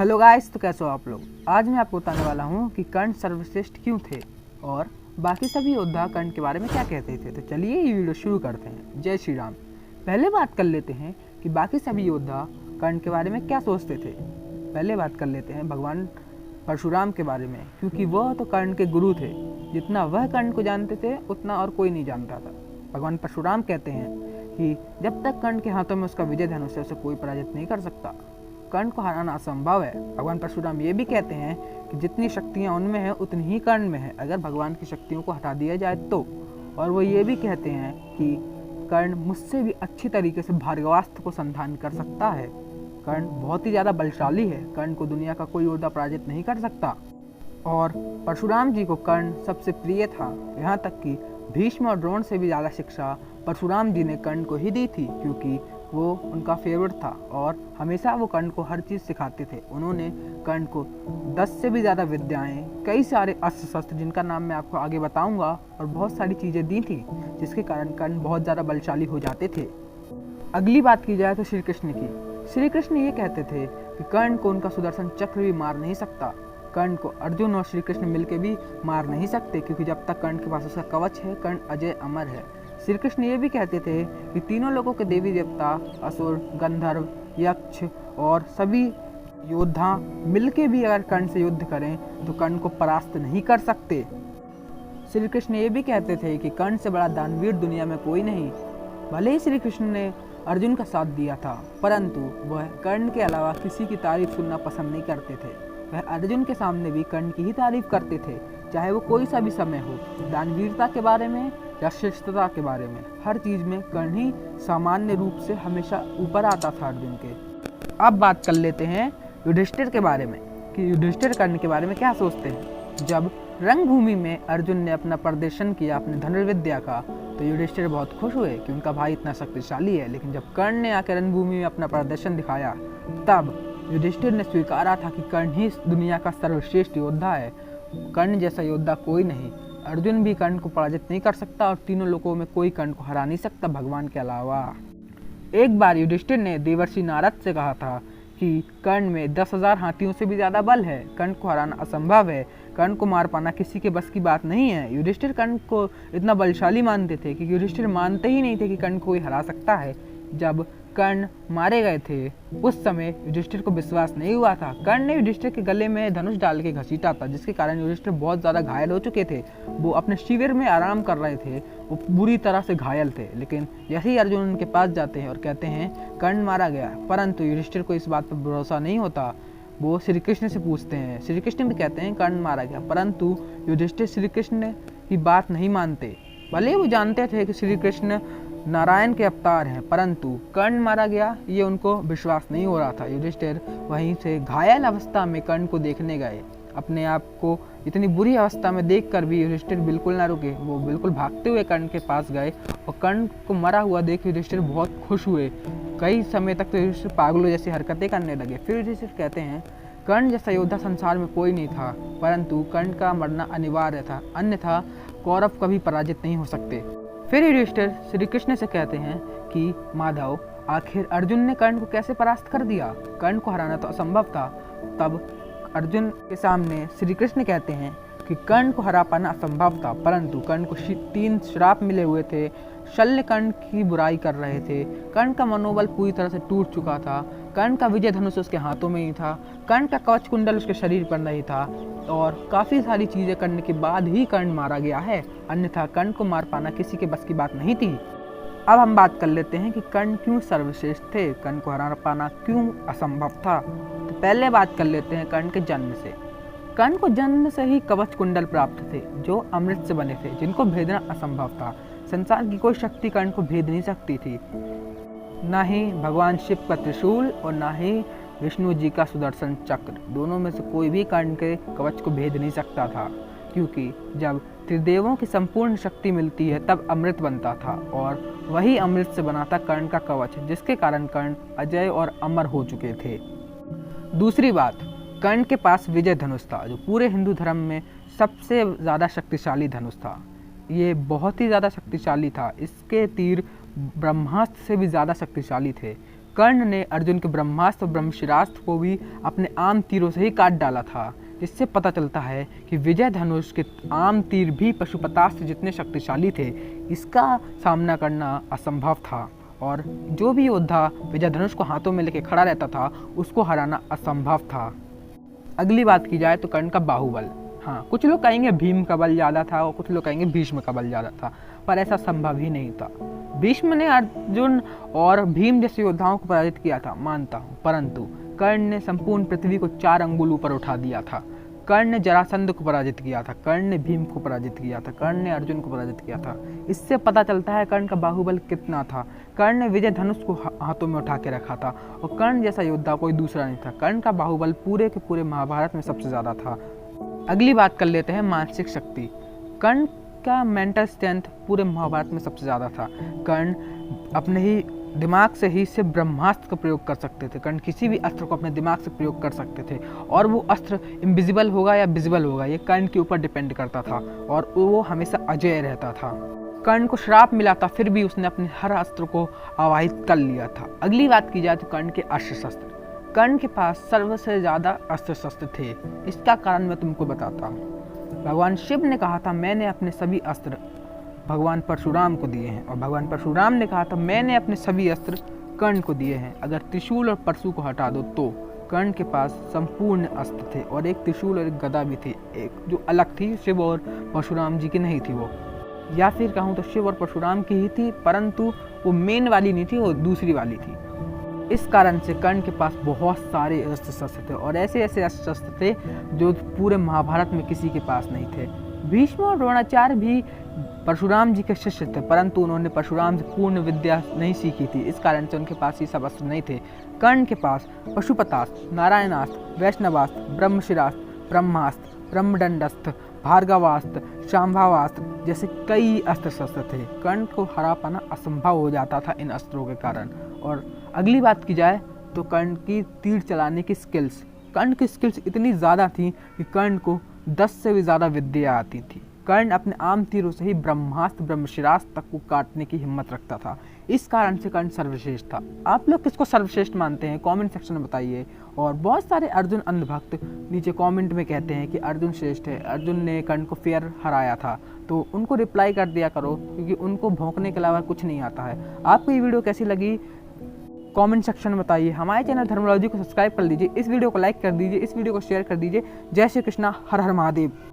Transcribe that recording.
Hello guys, तो कैसे हो आप लोग। आज मैं आपको बताने वाला हूँ कि कर्ण सर्वश्रेष्ठ क्यों थे और बाकी सभी योद्धा कर्ण के बारे में क्या कहते थे। तो चलिए ये वीडियो शुरू करते हैं। जय श्री राम। पहले बात कर लेते हैं कि बाकी सभी योद्धा कर्ण के बारे में क्या सोचते थे। पहले बात कर लेते हैं भगवान परशुराम के बारे में, क्योंकि वह तो कर्ण के गुरु थे। जितना वह कर्ण को जानते थे उतना और कोई नहीं जानता था। भगवान परशुराम कहते हैं कि जब तक कर्ण के हाथों में उसका विजय धनुष है उसे कोई पराजित नहीं कर सकता। कर्ण को हराना असंभव है। भगवान परशुराम ये भी कहते हैं कि जितनी शक्तियाँ उनमें हैं उतनी ही कर्ण में है, अगर भगवान की शक्तियों को हटा दिया जाए तो। और वो ये भी कहते हैं कि कर्ण मुझसे भी अच्छी तरीके से भार्गवास्त्र को संधान कर सकता है। कर्ण बहुत ही ज़्यादा बलशाली है। कर्ण को दुनिया का कोई योद्धा पराजित नहीं कर सकता। और परशुराम जी को कर्ण सबसे प्रिय था। यहाँ तक कि भीष्म और द्रोण से भी ज़्यादा शिक्षा परशुराम जी ने कर्ण को ही दी थी, क्योंकि वो उनका फेवरेट था और हमेशा वो कर्ण को हर चीज़ सिखाते थे। उन्होंने कर्ण को 10 से भी ज़्यादा विद्याएं, कई सारे अस्त्र शस्त्र जिनका नाम मैं आपको आगे बताऊंगा, और बहुत सारी चीज़ें दी थी, जिसके कारण कर्ण बहुत ज़्यादा बलशाली हो जाते थे। अगली बात की जाए तो श्री कृष्ण की। श्री कृष्ण ये कहते थे कि कर्ण को उनका सुदर्शन चक्र भी मार नहीं सकता। कर्ण को अर्जुन और श्री कृष्ण मिलकर भी मार नहीं सकते, क्योंकि जब तक कर्ण के पास उसका कवच है कर्ण अजय अमर है। श्री कृष्ण ये भी कहते थे कि तीनों लोगों के देवी देवता, असुर, गंधर्व, यक्ष और सभी योद्धा मिलके भी अगर कर्ण से युद्ध करें तो कर्ण को परास्त नहीं कर सकते। श्री कृष्ण ये भी कहते थे कि कर्ण से बड़ा दानवीर दुनिया में कोई नहीं। भले ही श्री कृष्ण ने अर्जुन का साथ दिया था, परंतु वह कर्ण के अलावा किसी की तारीफ सुनना पसंद नहीं करते थे। वह अर्जुन के सामने भी कर्ण की ही तारीफ करते थे, चाहे वो कोई सा भी समय हो। दानवीरता के बारे में या श्रेष्ठता के बारे में, हर चीज़ में कर्ण ही सामान्य रूप से हमेशा ऊपर आता था अर्जुन के। अब बात कर लेते हैं युधिष्ठिर के बारे में कि युधिष्ठिर कर्ण के बारे में क्या सोचते हैं। जब रंगभूमि में अर्जुन ने अपना प्रदर्शन किया अपने धनुर्विद्या का, तो युधिष्ठिर बहुत खुश हुए कि उनका भाई इतना शक्तिशाली है। लेकिन जब कर्ण ने आकर रणभूमि में अपना प्रदर्शन दिखाया, तब युधिष्ठिर ने स्वीकारा था कि कर्ण ही दुनिया का सर्वश्रेष्ठ योद्धा है। कर्ण जैसा योद्धा कोई नहीं। अर्जुन भी कर्ण को पराजित नहीं कर सकता और तीनों लोगों में कोई कर्ण को हरा नहीं सकता भगवान के अलावा। एक बार युधिष्ठिर ने देवर्षि नारद से कहा था कि कर्ण में 10,000 हाथियों से भी ज़्यादा बल है, कर्ण को हराना असंभव है, कर्ण को मार पाना किसी के बस की बात नहीं है। युधिष्ठिर कर्ण को इतना बलशाली मानते थे कि युधिष्ठिर मानते ही नहीं थे कि कर्ण को कोई हरा सकता है। जब कर्ण मारे गए थे उस समय युधिष्ठिर को विश्वास नहीं हुआ था। कर्ण ने युधिष्ठिर के गले में धनुष डाल के घसीटा था, जिसके कारण युधिष्ठिर बहुत ज़्यादा घायल हो चुके थे। वो अपने शिविर में आराम कर रहे थे, वो बुरी तरह से घायल थे। लेकिन जैसे ही अर्जुन उनके पास जाते हैं और कहते हैं कर्ण मारा गया, परंतु युधिष्ठिर को इस बात पर भरोसा नहीं होता। वो श्री कृष्ण से पूछते हैं, श्री कृष्ण भी कहते हैं कर्ण मारा गया, परंतु युधिष्ठिर श्री कृष्ण की बात नहीं मानते। भले वो जानते थे कि श्री कृष्ण नारायण के अवतार हैं, परंतु कर्ण मारा गया ये उनको विश्वास नहीं हो रहा था। युधिष्ठिर वहीं से घायल अवस्था में कर्ण को देखने गए। अपने आप को इतनी बुरी अवस्था में देखकर भी युधिष्ठिर बिल्कुल ना रुके। वो बिल्कुल भागते हुए कर्ण के पास गए और कर्ण को मरा हुआ देख युधिष्ठिर बहुत खुश हुए। कई समय तक तो युधिष्ठिर पागलों जैसी हरकतें करने लगे। फिर युधिष्ठिर कहते हैं कर्ण जैसा योद्धा संसार में कोई नहीं था, परंतु कर्ण का मरना अनिवार्य था, अन्यथा कौरव कभी पराजित नहीं हो सकते। फिर युधिष्ठिर श्री कृष्ण से कहते हैं कि माधव, आखिर अर्जुन ने कर्ण को कैसे परास्त कर दिया? कर्ण को हराना तो असंभव था। तब अर्जुन के सामने श्री कृष्ण कहते हैं कि कर्ण को हरा पाना असंभव था, परंतु कर्ण को 3 श्राप मिले हुए थे। शल्य कर्ण की बुराई कर रहे थे। कर्ण का मनोबल पूरी तरह से टूट चुका था। कर्ण का विजय धनुष उसके हाथों में ही था। कर्ण का कवच कुंडल उसके शरीर पर नहीं था, और काफ़ी सारी चीज़ें करने के बाद ही कर्ण मारा गया है, अन्यथा कर्ण को मार पाना किसी के बस की बात नहीं थी। अब हम बात कर लेते हैं कि कर्ण क्यों सर्वश्रेष्ठ थे, कर्ण को हरा पाना क्यों असंभव था। तो पहले बात कर लेते हैं कर्ण के जन्म से। कर्ण को जन्म से ही कवच कुंडल प्राप्त थे, जो अमृत से बने थे, जिनको भेदना असंभव था। संसार की कोई शक्ति कर्ण को भेद नहीं सकती थी, ना ही भगवान शिव का त्रिशूल और ना ही विष्णु जी का सुदर्शन चक्र। दोनों में से कोई भी कर्ण के कवच को भेद नहीं सकता था, क्योंकि जब त्रिदेवों की संपूर्ण शक्ति मिलती है तब अमृत बनता था, और वही अमृत से बना था कर्ण का कवच, जिसके कारण कर्ण अजय और अमर हो चुके थे। दूसरी बात, कर्ण के पास विजय धनुष था, जो पूरे हिंदू धर्म में सबसे ज़्यादा शक्तिशाली धनुष था। ये बहुत ही ज़्यादा शक्तिशाली था। इसके तीर ब्रह्मास्त्र से भी ज़्यादा शक्तिशाली थे। कर्ण ने अर्जुन के ब्रह्मास्त्र और ब्रह्मशिरास्त्र को भी अपने आम तीरों से ही काट डाला था, जिससे पता चलता है कि विजय धनुष के आम तीर भी पशुपतास्त्र जितने शक्तिशाली थे, इसका सामना करना असंभव था और जो भी योद्धा विजय धनुष को हाथों में लेके खड़ा रहता था उसको हराना असंभव था। अगली बात की जाए तो कर्ण का बाहुबल। हाँ, कुछ लोग कहेंगे भीम का बल ज़्यादा था और कुछ लोग कहेंगे भीष्म का बल ज़्यादा था, पर ऐसा संभव ही नहीं था। भीष्म ने अर्जुन और भीम जैसे योद्धाओं को पराजित किया था, मानता हूँ, परंतु कर्ण ने संपूर्ण पृथ्वी को 4 अंगुल ऊपर उठा दिया था। कर्ण ने जरासंध को पराजित किया था, कर्ण ने भीम को पराजित किया था, कर्ण ने अर्जुन को पराजित किया था। इससे पता चलता है कर्ण का बाहुबल कितना था। कर्ण ने विजय धनुष को हाथों में उठा के रखा था और कर्ण जैसा योद्धा कोई दूसरा नहीं था। कर्ण का बाहुबल पूरे के पूरे महाभारत में सबसे ज़्यादा था। अगली बात कर लेते हैं मानसिक शक्ति। कर्ण का मेंटल स्ट्रेंथ पूरे महाभारत में सबसे ज़्यादा था। कर्ण अपने ही दिमाग से ही सिर्फ ब्रह्मास्त्र का प्रयोग कर सकते थे। कर्ण किसी भी अस्त्र को अपने दिमाग से प्रयोग कर सकते थे और वो अस्त्र इनविजिबल होगा या विजिबल होगा ये कर्ण के ऊपर डिपेंड करता था और वो हमेशा अजेय रहता था। कर्ण को श्राप मिला था, फिर भी उसने अपने हर अस्त्र को आवाहित कर लिया था। अगली बात की जाए तो कर्ण के अस्त्र शस्त्र। कर्ण के पास सबसे ज़्यादा अस्त्र शस्त्र थे। इसका कारण मैं तुमको बताता हूँ। भगवान शिव ने कहा था मैंने अपने सभी अस्त्र भगवान परशुराम को दिए हैं और भगवान परशुराम ने कहा था मैंने अपने सभी अस्त्र कर्ण को दिए हैं। अगर त्रिशूल और परशु को हटा दो तो कर्ण के पास संपूर्ण अस्त्र थे और एक त्रिशूल और एक गदा भी थी, एक जो अलग थी, शिव और परशुराम जी की नहीं थी वो, या फिर कहूँ तो शिव और परशुराम की ही थी, परंतु वो मेन वाली नहीं थी, वो दूसरी वाली थी। इस कारण से कर्ण के पास बहुत सारे अस्त्र शस्त्र थे और ऐसे ऐसे अस्त्र शस्त्र थे जो पूरे महाभारत में किसी के पास नहीं थे। भीष्म और द्रोणाचार्य भी परशुराम जी के शिष्य थे, परंतु उन्होंने परशुराम से पूर्ण विद्या नहीं सीखी थी, इस कारण से उनके पास ये सब अस्त्र नहीं थे। कर्ण के पास पशुपतास्त्र, नारायणास्त्र, वैष्णवास्त्र, ब्रह्मशिरास्त्र, ब्रह्मास्त्र, ब्रह्मदंडास्त्र, भार्गवास्त्र, शांभवास्त्र जैसे कई अस्त्र शस्त्र थे। कर्ण को हरा पाना असंभव हो जाता था इन अस्त्रों के कारण। और अगली बात की जाए तो कर्ण की तीर चलाने की स्किल्स। कर्ण की स्किल्स इतनी ज़्यादा थी कि कर्ण को 10 से भी ज़्यादा विद्या आती थी। कर्ण अपने आम तीरों से ही ब्रह्मास्त्र, ब्रह्मशिरास्त्र तक को काटने की हिम्मत रखता था। इस कारण से कर्ण सर्वश्रेष्ठ था। आप लोग किसको सर्वश्रेष्ठ मानते हैं कमेंट सेक्शन में बताइए। और बहुत सारे अर्जुन अंधभक्त नीचे कमेंट में कहते हैं कि अर्जुन श्रेष्ठ है, अर्जुन ने कर्ण को फेयर हराया था, तो उनको रिप्लाई कर दिया करो क्योंकि उनको भौंकने के अलावा कुछ नहीं आता है। आपको ये वीडियो कैसी लगी कमेंट सेक्शन में बताइए। हमारे चैनल धर्मोलॉजी को सब्सक्राइब कर लीजिए, इस वीडियो को लाइक कर दीजिए, इस वीडियो को शेयर कर दीजिए। जय श्री कृष्णा, हर हर महादेव।